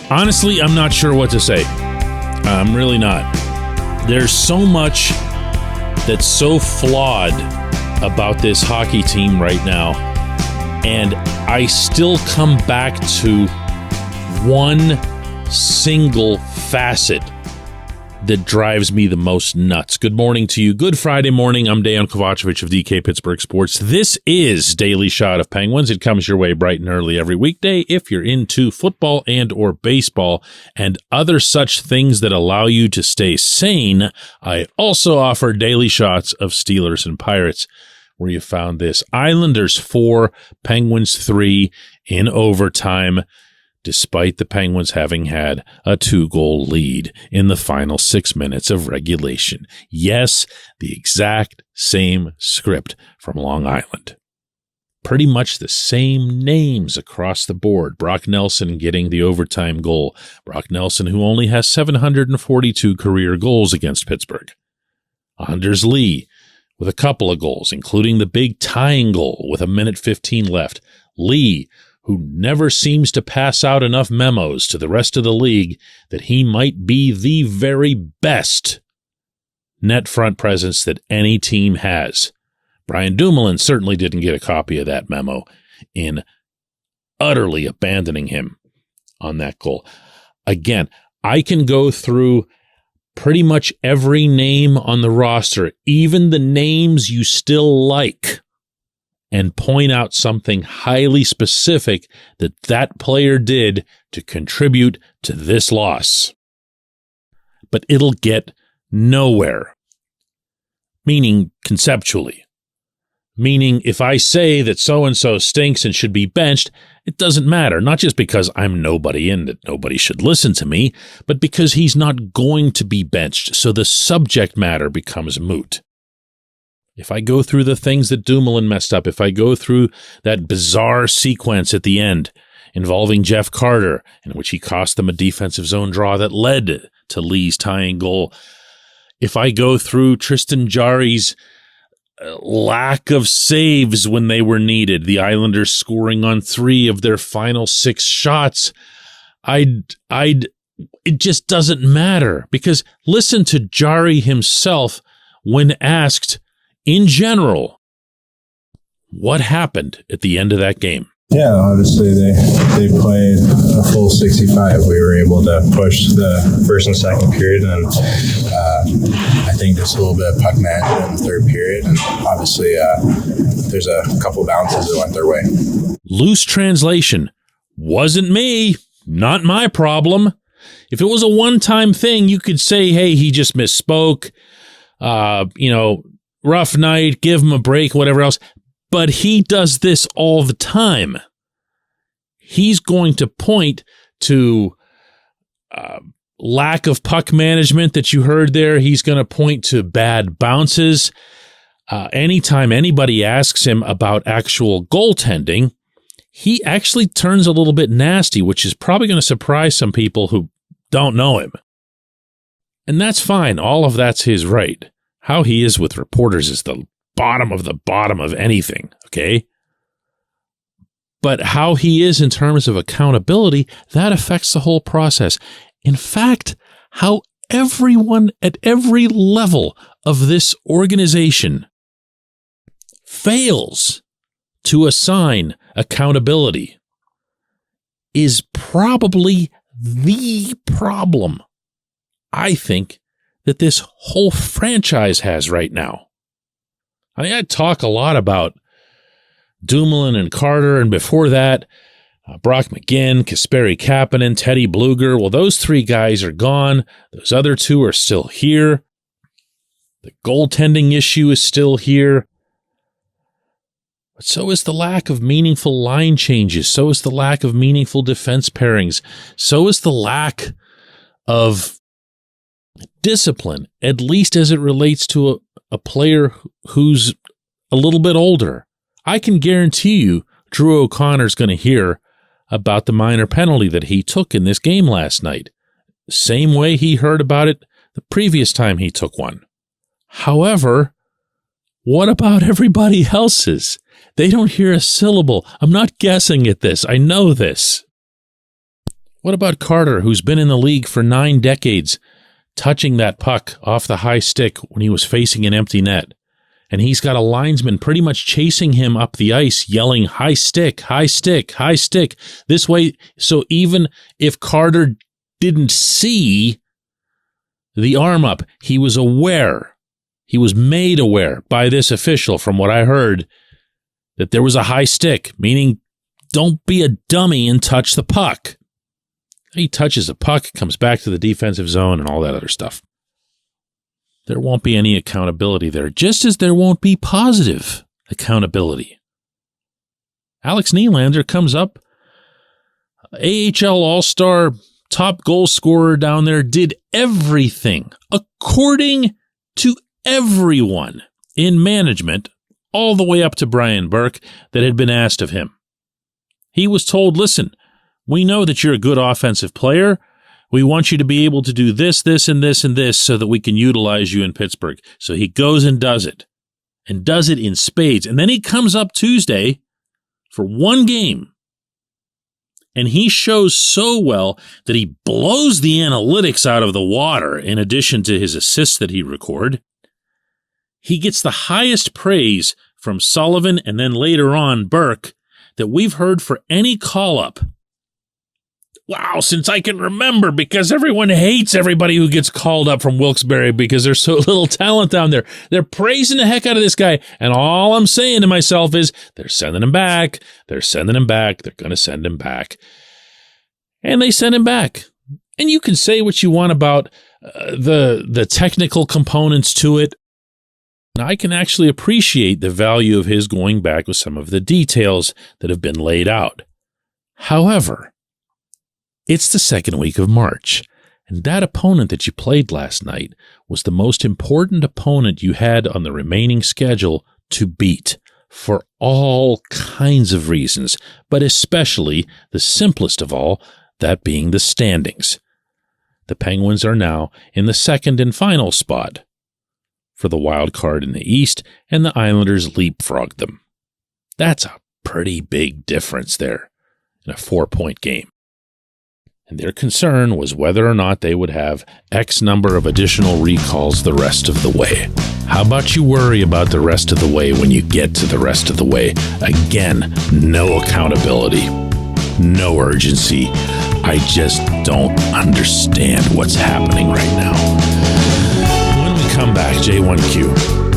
Honestly, I'm not sure what to say. I'm really not. There's so much that's so flawed about this hockey team right now. And I still come back to one single facet that drives me the most nuts. Good morning to you. Good Friday morning. I'm Dejan Kovacevic of DK Pittsburgh Sports. This is Daily Shot of Penguins. It comes your way bright and early every weekday if you're into football and or baseball and other such things that allow you to stay sane. I also offer daily shots of Steelers and Pirates, where you found this. Islanders 4, Penguins 3 in overtime, despite the Penguins having had a 2-goal lead in the final 6 minutes of regulation. Yes, the exact same script from Long Island. Pretty much the same names across the board. Brock Nelson getting the overtime goal. Brock Nelson, who only has 742 career goals against Pittsburgh. Anders Lee with a couple of goals, including the big tying goal with 1:15 left. Lee, who never seems to pass out enough memos to the rest of the league that he might be the very best net front presence that any team has. Brian Dumoulin certainly didn't get a copy of that memo in utterly abandoning him on that goal. Again, I can go through pretty much every name on the roster, even the names you still like, and point out something highly specific that that player did to contribute to this loss. But it'll get nowhere. Meaning conceptually. Meaning if I say that so-and-so stinks and should be benched, it doesn't matter. Not just because I'm nobody and that nobody should listen to me, but because he's not going to be benched, so the subject matter becomes moot. If I go through the things that Dumoulin messed up, if I go through that bizarre sequence at the end involving Jeff Carter, in which he cost them a defensive zone draw that led to Lee's tying goal, if I go through Tristan Jarry's lack of saves when they were needed, the Islanders scoring on 3 of their final 6 shots, it just doesn't matter. Because listen to Jarry himself when asked, in general, what happened at the end of that game? Yeah, obviously they played a full 65. We were able to push the first and second period, and I think just a little bit of puck management in the third period. And obviously, there's a couple bounces that went their way. Loose translation: wasn't me, not my problem. If it was a one-time thing, you could say, "Hey, he just misspoke." Rough night, give him a break, whatever else. But he does this all the time. He's going to point to lack of puck management that you heard there. He's going to point to bad bounces. Anytime anybody asks him about actual goaltending, he actually turns a little bit nasty, which is probably going to surprise some people who don't know him. And that's fine. All of that's his right. How he is with reporters is the bottom of anything, okay? But how he is in terms of accountability, that affects the whole process. In fact, how everyone at every level of this organization fails to assign accountability is probably the problem, I think, that this whole franchise has right now. I mean, I talk a lot about Dumoulin and Carter, and before that, Brock McGinn, Kasperi Kapanen, Teddy Bluger. Well, those 3 guys are gone. Those other 2 are still here. The goaltending issue is still here. But so is the lack of meaningful line changes. So is the lack of meaningful defense pairings. So is the lack of discipline, at least as it relates to a player who's a little bit older. I can guarantee you Drew O'Connor's going to hear about the minor penalty that he took in this game last night. Same way he heard about it the previous time he took one. However, what about everybody else's? They don't hear a syllable. I'm not guessing at this. I know this. What about Carter, who's been in the league for 9 decades, touching that puck off the high stick when he was facing an empty net? And he's got a linesman pretty much chasing him up the ice, yelling, high stick, high stick, high stick. This way, so even if Carter didn't see the arm up, he was aware. He was made aware by this official, from what I heard, that there was a high stick, meaning don't be a dummy and touch the puck. He touches the puck, comes back to the defensive zone, and all that other stuff. There won't be any accountability there, just as there won't be positive accountability. Alex Nylander comes up, AHL All-Star, top goal scorer down there, did everything according to everyone in management, all the way up to Brian Burke, that had been asked of him. He was told, listen, we know that you're a good offensive player. We want you to be able to do this, this, and this, and this so that we can utilize you in Pittsburgh. So he goes and does it in spades. And then he comes up Tuesday for one game, and he shows so well that he blows the analytics out of the water in addition to his assists that he recorded. He gets the highest praise from Sullivan and then later on Burke that we've heard for any call-up. Wow, since I can remember, because everyone hates everybody who gets called up from Wilkes-Barre because there's so little talent down there. They're praising the heck out of this guy, and all I'm saying to myself is, they're sending him back, they're sending him back, they're going to send him back. And they send him back. And you can say what you want about the technical components to it. And I can actually appreciate the value of his going back with some of the details that have been laid out. However, it's the second week of March, and that opponent that you played last night was the most important opponent you had on the remaining schedule to beat for all kinds of reasons, but especially the simplest of all, that being the standings. The Penguins are now in the second and final spot for the wild card in the East, and the Islanders leapfrogged them. That's a pretty big difference there in a 4-point game. And their concern was whether or not they would have X number of additional recalls the rest of the way. How about you worry about the rest of the way when you get to the rest of the way? Again, no accountability, no urgency. I just don't understand what's happening right now. When we come back, J1Q.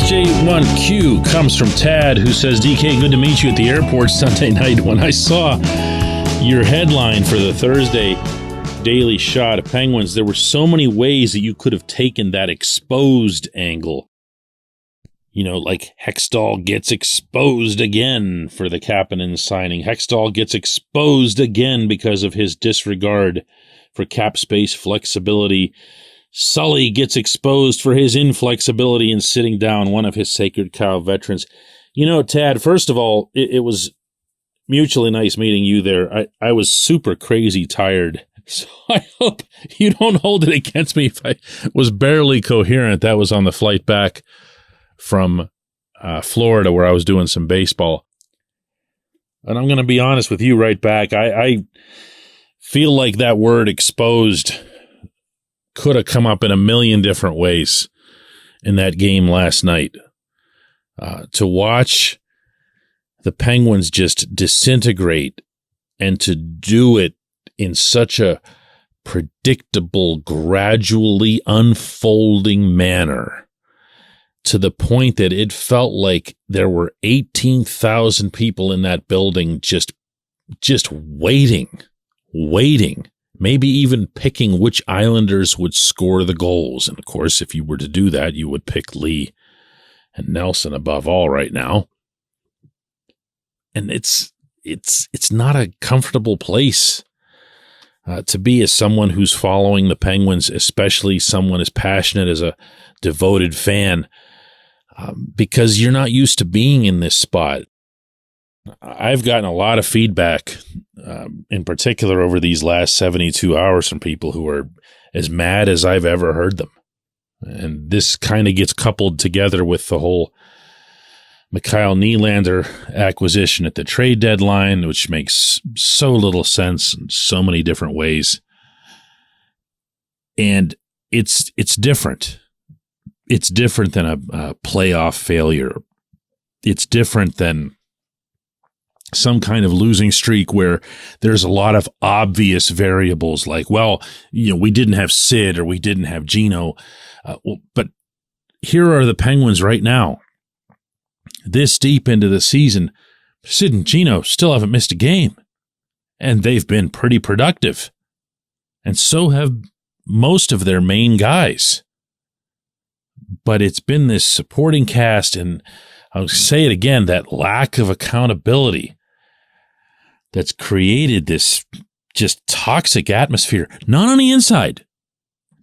J1Q comes from Tad, who says, DK, good to meet you at the airport Sunday night. When I saw your headline for the Thursday Daily Shot of Penguins, there were so many ways that you could have taken that exposed angle. You know, like Hextall gets exposed again for the Kapanen signing. Hextall gets exposed again because of his disregard for cap space flexibility. Sully gets exposed for his inflexibility in sitting down one of his Sacred Cow veterans. You know, Tad, first of all, it was mutually nice meeting you there. I was super crazy tired, so I hope you don't hold it against me if I was barely coherent. That was on the flight back from Florida where I was doing some baseball. And I'm going to be honest with you right back. I feel like that word exposed could have come up in a million different ways in that game last night. To watch the Penguins just disintegrate and to do it in such a predictable, gradually unfolding manner to the point that it felt like there were 18,000 people in that building just waiting. Maybe even picking which Islanders would score the goals. And of course, if you were to do that, you would pick Lee and Nelson above all right now. And it's not a comfortable place to be as someone who's following the Penguins, especially someone as passionate as a devoted fan, because you're not used to being in this spot. I've gotten a lot of feedback, in particular over these last 72 hours from people who are as mad as I've ever heard them. And this kind of gets coupled together with the whole Mikael Nylander acquisition at the trade deadline, which makes so little sense in so many different ways. And it's different. It's different than a playoff failure. It's different than some kind of losing streak where there's a lot of obvious variables like, well, we didn't have Sid or we didn't have Gino. But here are the Penguins right now. This deep into the season, Sid and Gino still haven't missed a game. And they've been pretty productive. And so have most of their main guys. But it's been this supporting cast, and I'll say it again, that lack of accountability that's created this just toxic atmosphere. Not on the inside.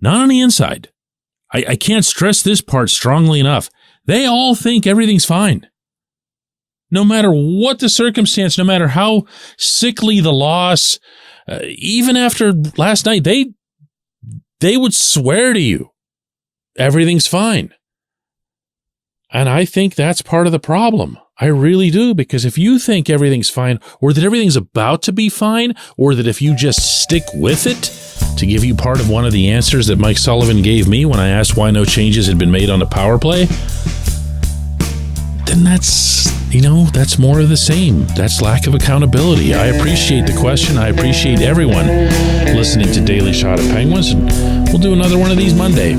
Not on the inside. I can't stress this part strongly enough. They all think everything's fine. No matter what the circumstance, no matter how sickly the loss, even after last night, they would swear to you everything's fine. And I think that's part of the problem. I really do, because if you think everything's fine, or that everything's about to be fine, or that if you just stick with it, to give you part of one of the answers that Mike Sullivan gave me when I asked why no changes had been made on the power play, then that's more of the same. That's lack of accountability. I appreciate the question. I appreciate everyone listening to Daily Shot of Penguins, and we'll do another one of these Monday.